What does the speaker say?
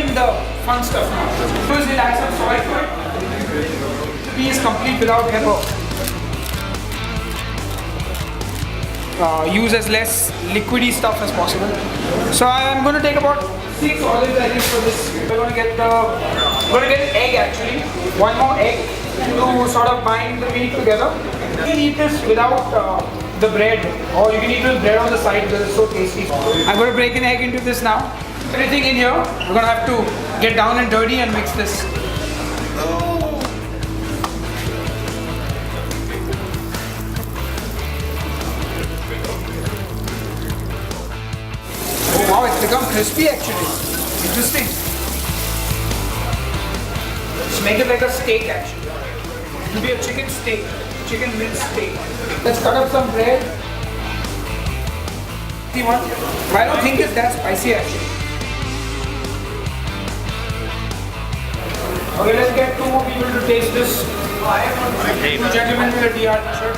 in the fun stuff now. First we'll add some salt to it. The pea is complete without pepper. Use as less liquidy stuff as possible. So I'm going to take about 6 olives I think for this. We're going to get an egg actually. One more egg to sort of bind the meat together. You can eat this without the bread, or you can eat with bread on the side because it's so tasty. I'm going to break an egg into this now. Everything in here, we're going to have to get down and dirty and mix this. Oh wow, it's become crispy actually. Interesting. Let's make it like a steak actually. It will be a chicken steak, chicken mince steak. Let's cut up some bread. I don't think it's that spicy actually. Okay, let's get 2 more people to taste this. 2 gentlemen with a DR shirt.